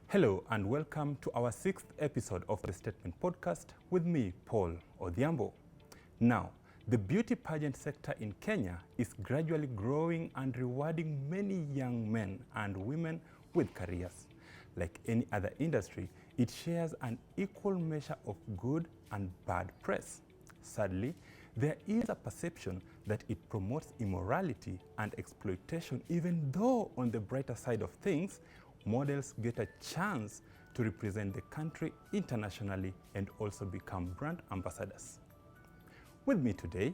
Hello and welcome to our 6th episode of the Statement Podcast with me, Paul Odhiambo. Now, the beauty pageant sector in Kenya is gradually growing and rewarding many young men and women with careers. Like any other industry, it shares an equal measure of good and bad press. Sadly, there is a perception that it promotes immorality and exploitation, even though on the brighter side of things, models get a chance to represent the country internationally and also become brand ambassadors. With me today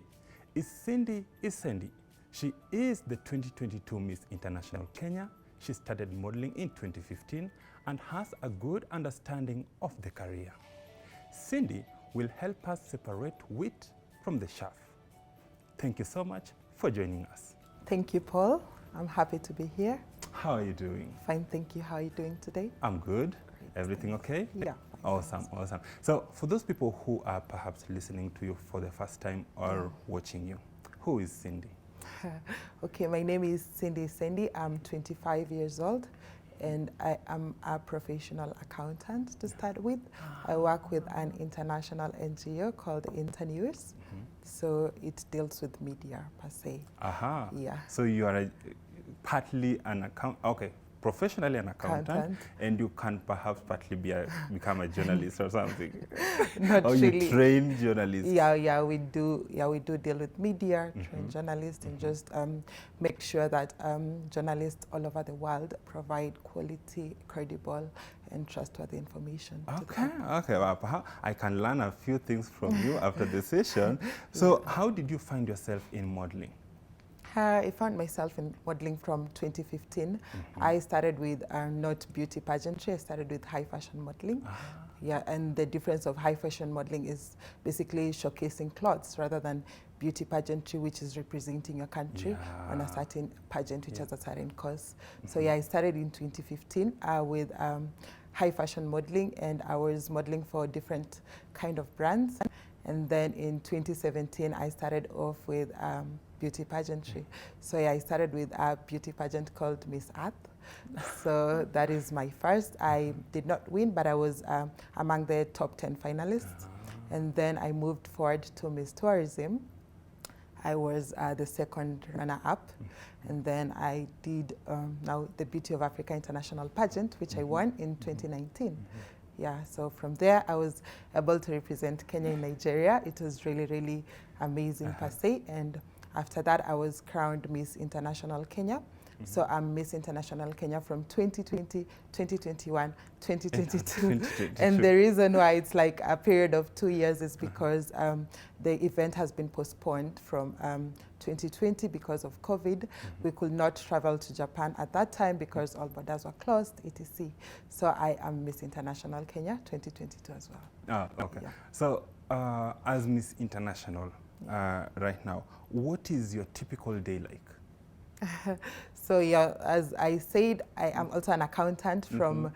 is Isendi. She is the 2022 Miss International Kenya. She started modeling in 2015 and has a good understanding of the career. Cindy will help us separate wheat from the chaff. Thank you so much for joining us. Thank you, Paul. I'm happy to be here. How are you doing? Fine, thank you. How are you doing today? I'm good. Great. Everything okay? Yeah. Awesome. So for those people who are perhaps listening to you for the first time or watching you, who is Cindy? Okay, my name is Isendi. I'm 25 years old and I am a professional accountant to start with. I work with an international NGO called entail. So it deals with media per se. Aha. Yeah. So you are partly an professionally an accountant, and you can perhaps partly become a journalist or something. Not or really. You train journalists. Yeah, we do deal with media, train journalists, and just make sure that journalists all over the world provide quality, credible, and trustworthy information. Okay. Well, perhaps I can learn a few things from you after the session. So, how did you find yourself in modeling? I found myself in modeling from 2015. I started with not beauty pageantry, I started with high fashion modeling. Yeah, and the difference of high fashion modeling is basically showcasing clothes rather than beauty pageantry, which is representing your country on a certain pageant, which has a certain cause. So I started in 2015 with high fashion modeling, and I was modeling for different kind of brands. And then in 2017, I started off with beauty pageantry. So I started with a beauty pageant called Miss Earth. So that is my first. I did not win, but I was among the top 10 finalists. And then I moved forward to Miss Tourism. I was the second runner-up. And then I did now the Beauty of Africa International Pageant, which I won in 2019. Yeah, so from there I was able to represent Kenya in Nigeria. It was really, really amazing per se. And after that, I was crowned Miss International Kenya. So I'm Miss International Kenya from 2020, 2021, 2022. And the reason why it's like a period of 2 years is because the event has been postponed from 2020 because of COVID. We could not travel to Japan at that time because all borders were closed, etc. So I am Miss International Kenya 2022 as well. Oh, okay. Yeah. So as Miss International right now, what is your typical day like? So yeah, as I said, I am also an accountant from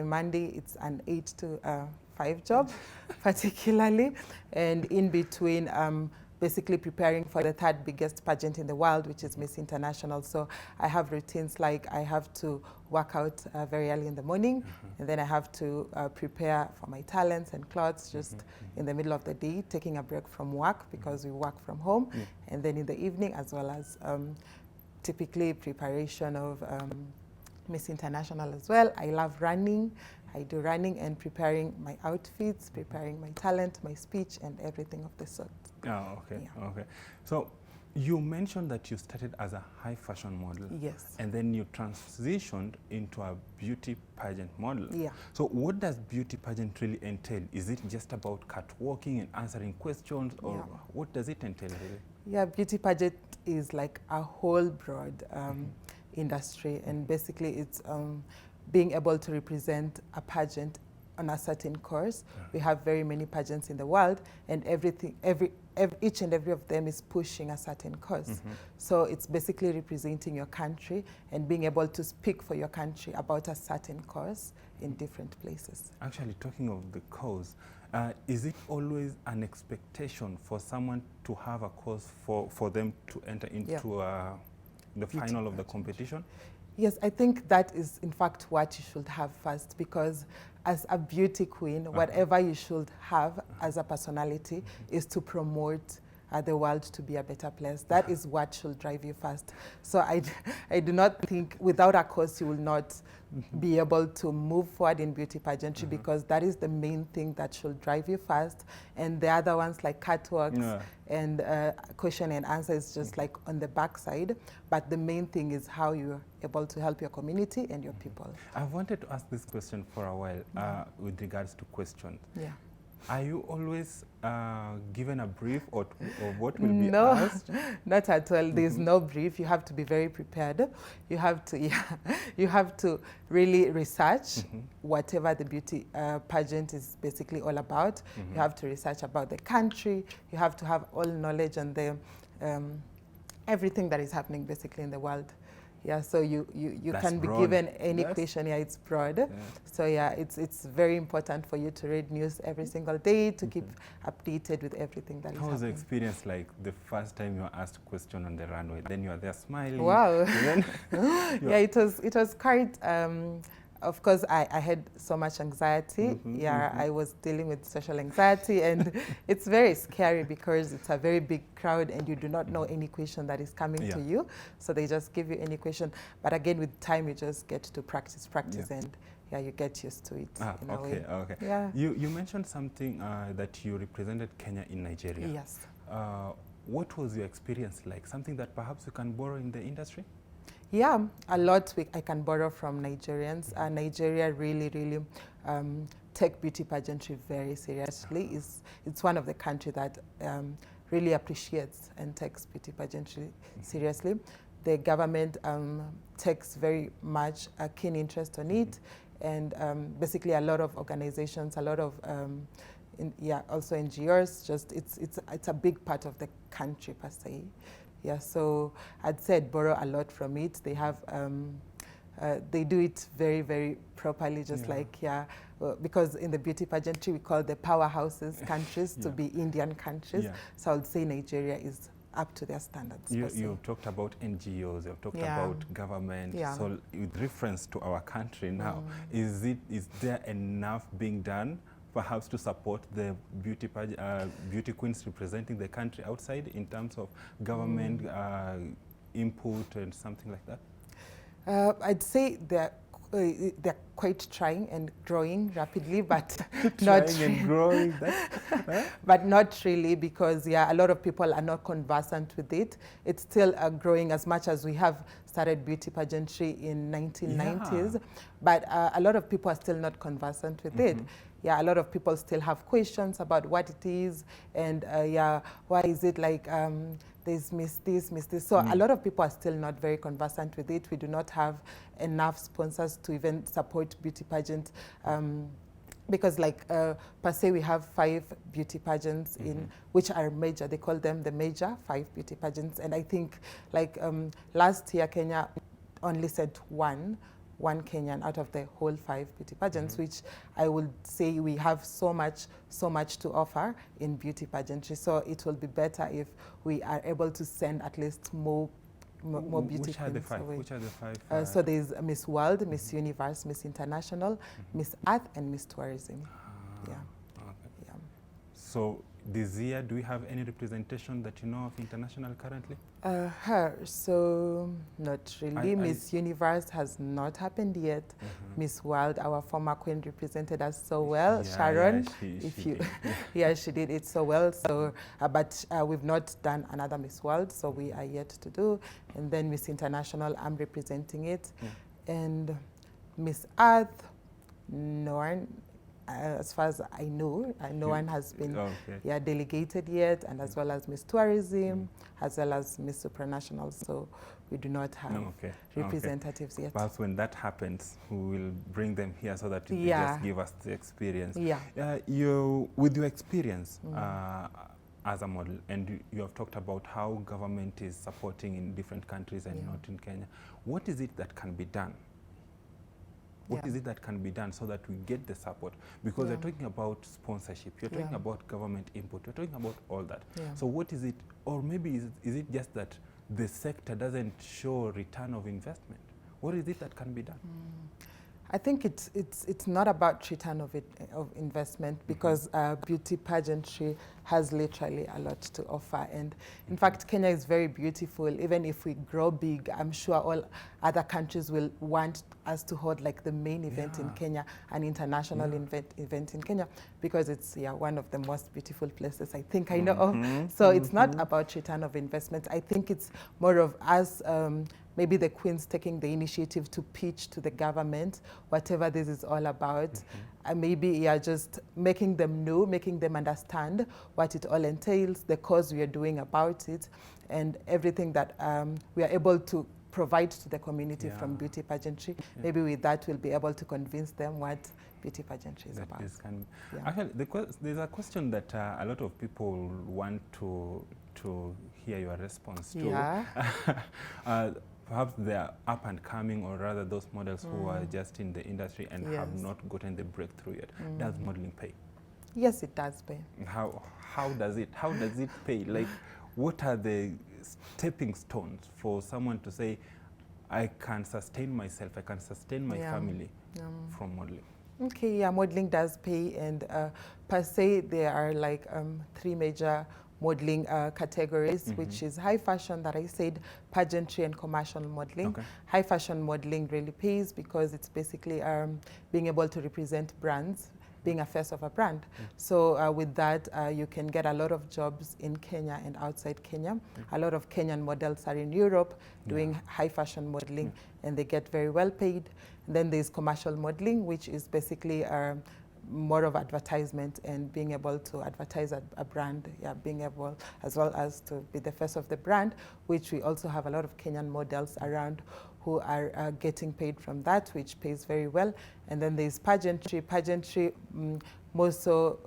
Monday. It's an 8 to 5 job, particularly, and in between, basically preparing for the third biggest pageant in the world, which is Miss International. So I have routines like I have to work out very early in the morning, and then I have to prepare for my talents and clothes just in the middle of the day, taking a break from work because we work from home, and then in the evening as well as typically preparation of Miss International as well. I love running. I do running and preparing my outfits, preparing my talent, my speech, and everything of the sort. Oh, okay. Yeah. Okay. So you mentioned that you started as a high fashion model. Yes. And then you transitioned into a beauty pageant model. Yeah. So what does beauty pageant really entail? Is it just about catwalking and answering questions, or what does it entail really? Yeah, beauty pageant is like a whole broad industry, and basically it's being able to represent a pageant on a certain course. We have very many pageants in the world, and each and every of them is pushing a certain cause. So it's basically representing your country and being able to speak for your country about a certain cause in different places. Actually, talking of the cause, is it always an expectation for someone to have a cause for them to enter into the final of the competition? Yes, I think that is in fact what you should have first, because as a beauty queen, whatever you should have as a personality is to promote the world to be a better place. That is what should drive you first. So I do not think without a cause you will not be able to move forward in beauty pageantry, because that is the main thing that should drive you first. And the other ones like catwalks and question and answer is just like on the backside. But the main thing is how you're able to help your community and your people. I've wanted to ask this question for a while with regards to questions. Yeah. Are you always given a brief of what will be asked? No, not at all. There's no brief. You have to be very prepared. You have to, you have to really research whatever the beauty pageant is basically all about. You have to research about the country. You have to have all knowledge on the everything that is happening basically in the world. Yeah, so you can be given any question. Yeah, it's broad. Yeah. So yeah, it's very important for you to read news every single day to keep updated with everything that is happening. How was the experience like the first time you were asked a question on the runway? Then you are there smiling. Wow. Yeah, it was quite. Of course, I had so much anxiety. I was dealing with social anxiety, and it's very scary because it's a very big crowd and you do not know any question that is coming to you. So they just give you any question. But again, with time, you just get to practice, and you get used to it. Okay. Yeah. You mentioned something that you represented Kenya in Nigeria. Yes. What was your experience like? Something that perhaps you can borrow in the industry? Yeah, a lot I can borrow from Nigerians. Nigeria really take beauty pageantry very seriously. It's one of the countries that really appreciates and takes beauty pageantry seriously. The government takes very much a keen interest on it, and basically a lot of organizations, a lot of also NGOs. Just it's a big part of the country per se. Yeah, so I'd say I'd borrow a lot from it. They have, they do it very properly, just because in the beauty pageantry we call the powerhouses countries to be Indian countries. Yeah. So I would say Nigeria is up to their standards. You've talked about NGOs, you've talked about government. Yeah. So with reference to our country now, is there enough being done perhaps to support the beauty queens representing the country outside in terms of government input and something like that? I'd say they're quite trying and growing rapidly, but but not really, because a lot of people are not conversant with it. It's still growing as much as we have started beauty pageantry in 1990s, but a lot of people are still not conversant with it. Yeah, a lot of people still have questions about what it is, and why is it like there's miss this. So a lot of people are still not very conversant with it. We do not have enough sponsors to even support beauty pageant, because like per se we have 5 beauty pageants in which are major. They call them the major 5 beauty pageants, and I think like last year Kenya only sent one Kenyan out of the whole 5 beauty pageants, which I would say we have so much to offer in beauty pageantry. So it will be better if we are able to send at least more beauty queens away. Which are the 5? So there's Miss World, Miss Universe, Miss International, Miss Earth, and Miss Tourism. So this year, do we have any representation that you know of international currently? So not really. Miss Universe has not happened yet. Miss World, our former queen, represented us so well. Sharon, she did it so well. So, but we've not done another Miss World, so we are yet to do. And then Miss International, I'm representing it, and Miss Earth, no one. As far as I know, no one has been delegated yet, and as well as Miss Tourism, as well as Miss Supranational. So we do not have representatives yet. Perhaps when that happens, we will bring them here so that you can just give us the experience. With your experience as a model, and you have talked about how government is supporting in different countries and not in Kenya, what is it that can be done? What is it that can be done so that we get the support? Because you're talking about sponsorship, you're talking about government input, you're talking about all that. So what is it, or maybe is it just that the sector doesn't show return of investment? What is it that can be done? I think it's not about return of investment, because beauty pageantry has literally a lot to offer. And in fact, Kenya is very beautiful. Even if we grow big, I'm sure all other countries will want us to hold like the main event in Kenya, an international event in Kenya, because it's one of the most beautiful places I think I know of. So it's not about return of investment. I think it's more of us, maybe the queens taking the initiative to pitch to the government whatever this is all about, and maybe just making them know, making them understand what it all entails, the cause we are doing about it, and everything that we are able to provide to the community from beauty pageantry. Maybe with that we'll be able to convince them what beauty pageantry is about. Actually, there's a question that a lot of people want to hear your response to. Perhaps they are up and coming, or rather those models who are just in the industry and have not gotten the breakthrough yet. Does modeling pay? Yes, it does pay. How does it pay? Like, what are the stepping stones for someone to say, I can sustain myself, I can sustain my family from modeling? Okay, modeling does pay, and per se there are like 3 major modeling categories, which is high fashion that I said, pageantry, and commercial modeling. High fashion modeling really pays because it's basically being able to represent brands, being a face of a brand. So with that, you can get a lot of jobs in Kenya and outside Kenya. A lot of Kenyan models are in Europe doing high fashion modeling, and they get very well paid. And then there's commercial modeling, which is basically more of advertisement and being able to advertise a brand, being able as well as to be the face of the brand, which we also have a lot of Kenyan models around who are getting paid from that, which pays very well. And then there's pageantry. Pageantry, more so,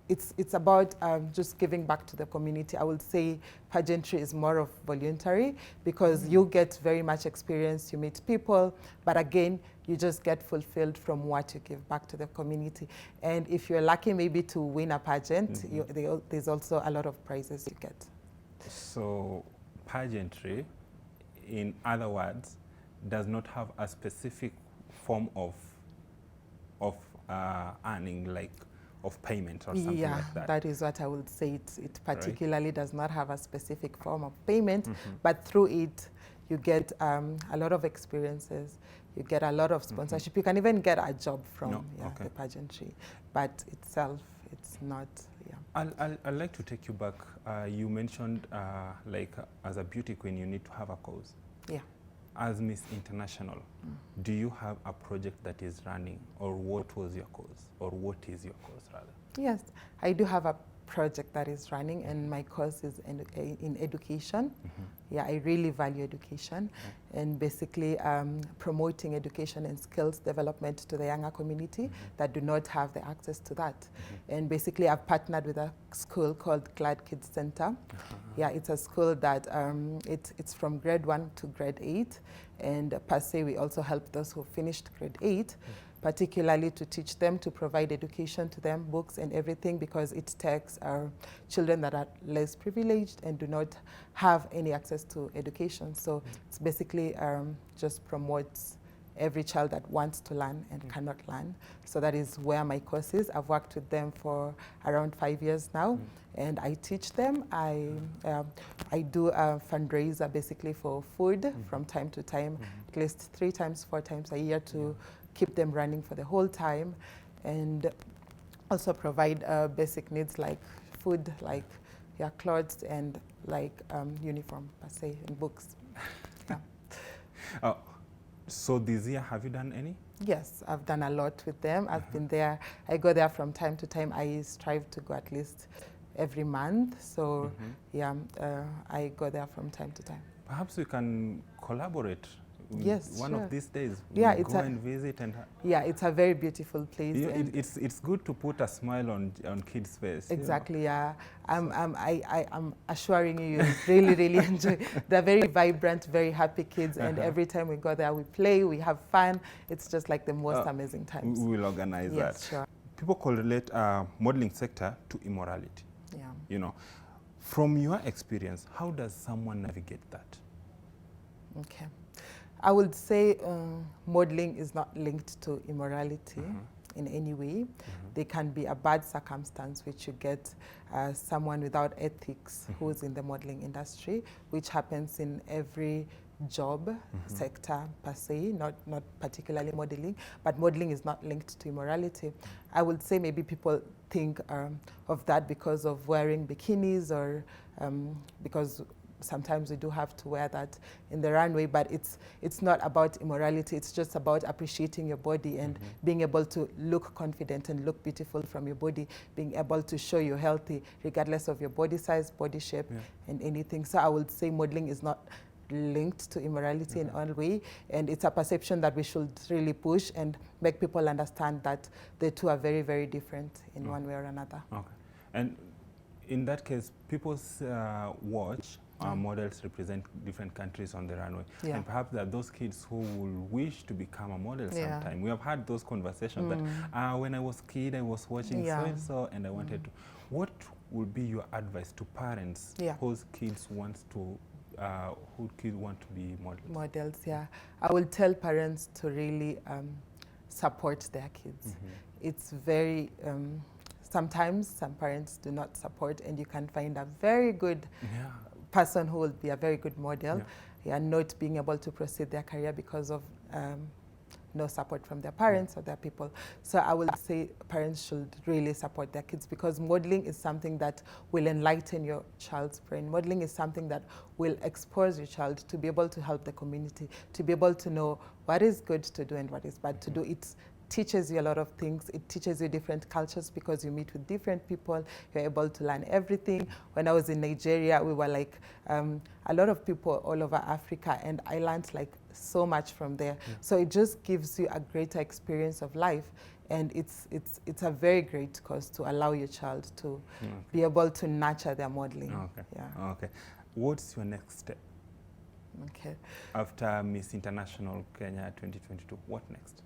it's about just giving back to the community. I would say pageantry is more of voluntary, because you get very much experience, you meet people, but again, you just get fulfilled from what you give back to the community. And if you're lucky maybe to win a pageant, there's also a lot of prizes you get. So pageantry, in other words, does not have a specific form of earning, like of payment or something like that. That is what I would say. It particularly does not have a specific form of payment, but through it, you get a lot of experiences. You get a lot of sponsorship. You can even get a job from the pageantry, but itself, it's not. I'd like to take you back. You mentioned like as a beauty queen, you need to have a cause. Yeah. As Miss International, do you have a project that is running, or what was your cause, or what is your cause rather? Yes, I do have a project that is running, and my course is in education. I really value education, and basically promoting education and skills development to the younger community that do not have the access to that. And basically I've partnered with a school called Glad Kids Center. It's a school that it's from grade 1 to grade 8, and per se we also help those who finished grade 8, particularly to teach them, to provide education to them, books and everything, because it takes our children that are less privileged and do not have any access to education. So it's basically just promotes every child that wants to learn and cannot learn. So that is where my course is. I've worked with them for around 5 years now, and I teach them. I do a fundraiser basically for food from time to time, at least 3 times, 4 times a year, to keep them running for the whole time, and also provide basic needs like food, like clothes, and like uniform per se, and books. So this year, have you done any? Yes, I've done a lot with them. I've been there. I go there from time to time. I strive to go at least every month. So I go there from time to time. Perhaps we can collaborate. Yes, one of these days, we'll go and visit. And it's a very beautiful place. It's good to put a smile on kids' face. Exactly, I'm assuring you, really, really enjoy. They're very vibrant, very happy kids, and every time we go there, we play, we have fun. It's just like the most amazing times. We will organize that. Yes, sure. People correlate modeling sector to immorality. You know, from your experience, how does someone navigate that? Okay. I would say modeling is not linked to immorality in any way. There can be a bad circumstance which you get someone without ethics who's in the modeling industry, which happens in every job sector per se, not particularly modeling, but modeling is not linked to immorality. I would say maybe people think of that because of wearing bikinis or because sometimes we do have to wear that in the runway, but it's not about immorality. It's just about appreciating your body and being able to look confident and look beautiful from your body, being able to show you're healthy regardless of your body size, body shape, and anything. So I would say modeling is not linked to immorality in any way, and it's a perception that we should really push and make people understand that the two are very, very different in one way or another. Okay. And in that case, people's watch models represent different countries on the runway. And perhaps there are those kids who will wish to become a model sometime. We have had those conversations that when I was a kid, I was watching so-and-so and I wanted to. What would be your advice to parents whose kids want to be models? Models, I will tell parents to really support their kids. It's very, sometimes some parents do not support, and you can find a very good person who will be a very good model, not being able to proceed their career because of no support from their parents or their people. So I will say parents should really support their kids, because modeling is something that will enlighten your child's brain. Modeling is something that will expose your child to be able to help the community, to be able to know what is good to do and what is bad to do. It teaches you a lot of things. It teaches you different cultures because you meet with different people. You're able to learn everything. When I was in Nigeria, we were like a lot of people all over Africa, and I learned like so much from there. So it just gives you a greater experience of life, and it's a very great cause to allow your child to be able to nurture their modeling. Okay. What's your next step? Okay. After Miss International Kenya 2022, what next?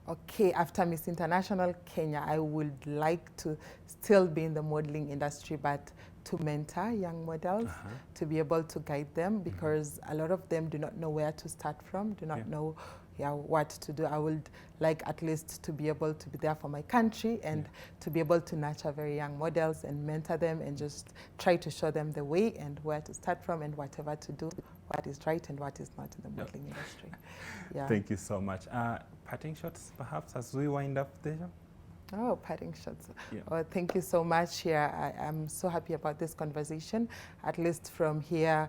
Okay, after Miss International Kenya, I would like to still be in the modeling industry, but to mentor young models, to be able to guide them, because a lot of them do not know where to start from, do not know what to do. I would like at least to be able to be there for my country and to be able to nurture very young models and mentor them and just try to show them the way and where to start from and whatever to do, what is right and what is not in the modeling industry. Thank you so much. Parting shots, perhaps, as we wind up the show? Oh, parting shots. Oh, thank you so much. I'm so happy about this conversation. At least from here,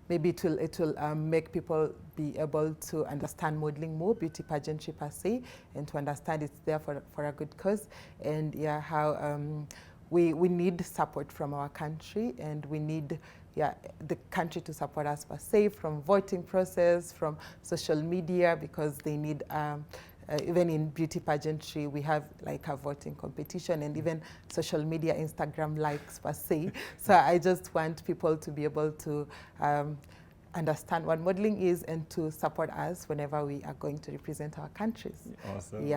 maybe it will make people be able to understand modeling more, beauty pageantry per se, and to understand it's there for a good cause. And how we need support from our country, and we need the country to support us per se, from voting process, from social media, because they need even in beauty pageantry, we have like a voting competition and even social media, Instagram likes per se. So I just want people to be able to understand what modeling is and to support us whenever we are going to represent our countries. Awesome.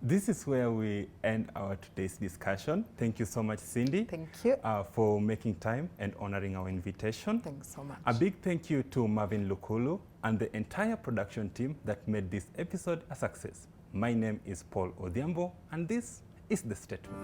This is where we end our today's discussion. Thank you so much, Cindy. Thank you. For making time and honoring our invitation. Thanks so much. A big thank you to Marvin Lukulu and the entire production team that made this episode a success. My name is Paul Odhiambo, and this is The Statement.